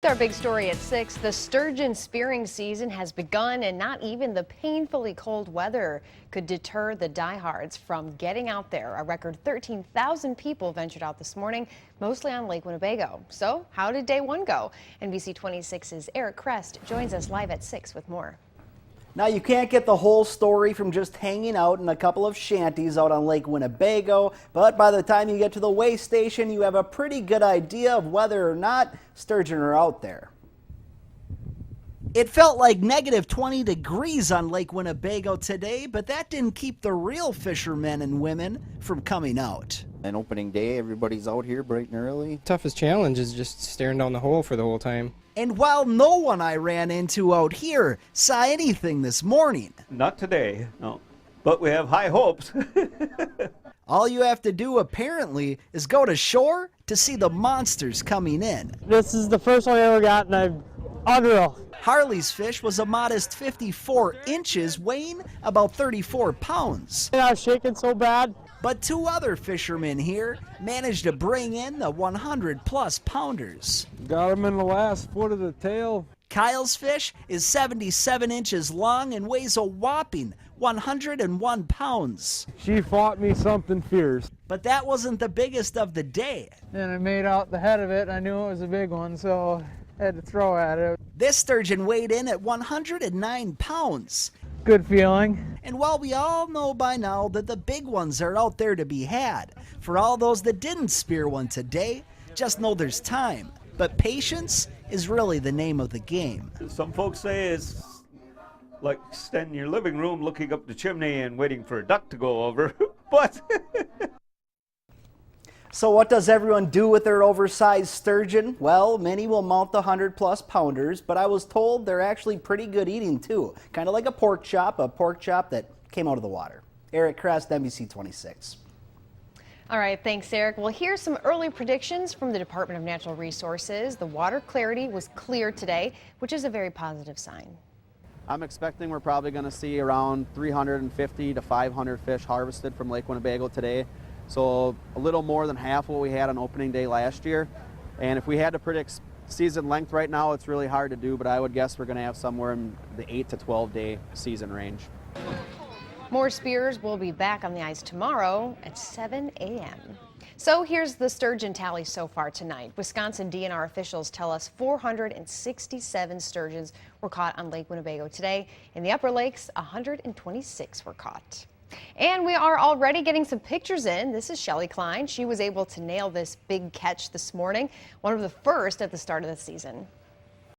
Our big story at 6, the sturgeon spearing season has begun, and not even the painfully cold weather could deter the diehards from getting out there. A record 13,000 people ventured out this morning, mostly on Lake Winnebago. So how did day one go? NBC 26's Eric Crest joins us live at 6 with more. Now, you can't get the whole story from just hanging out in a couple of shanties out on Lake Winnebago, but by the time you get to the weigh station, you have a pretty good idea of whether or not sturgeon are out there. It felt like negative 20 degrees on Lake Winnebago today, but that didn't keep the real fishermen and women from coming out. On opening day, everybody's out here bright and early. Toughest challenge is just staring down the hole for the whole time. And while no one I ran into out here saw anything this morning. Not today, no. But we have high hopes. All you have to do, apparently, is go to shore to see the monsters coming in. This is the first one I ever got, and I'm unreal. Harley's fish was a modest 54 inches, weighing about 34 pounds. And I was shaking so bad. But two other fishermen here managed to bring in the 100-plus pounders. Got him in the last foot of the tail. Kyle's fish is 77 inches long and weighs a whopping 101 pounds. She fought me something fierce. But that wasn't the biggest of the day. And I made out the head of it. I knew it was a big one, so I had to throw at it. This sturgeon weighed in at 109 pounds. Good feeling. And while we all know by now that the big ones are out there to be had, for all those that didn't spear one today, just know there's time. But patience is really the name of the game. Some folks say it's like standing in your living room looking up the chimney and waiting for a duck to go over, but... So what does everyone do with their oversized sturgeon? Well, many will mount the 100-plus pounders, but I was told they're actually pretty good eating too. Kind of like a pork chop that came out of the water. Eric Crest, NBC 26. All right, thanks, Eric. Well, here's some early predictions from the Department of Natural Resources. The water clarity was clear today, which is a very positive sign. I'm expecting we're probably going to see around 350 to 500 fish harvested from Lake Winnebago today. So a little more than half what we had on opening day last year. And if we had to predict season length right now, it's really hard to do, but I would guess we're going to have somewhere in the 8 to 12 day season range. More spears will be back on the ice tomorrow at 7 a.m. So here's the sturgeon tally so far tonight. Wisconsin DNR officials tell us 467 sturgeons were caught on Lake Winnebago today. In the upper lakes, 126 were caught. And we are already getting some pictures in. This is Shelly Klein. She was able to nail this big catch this morning, one of the first at the start of the season.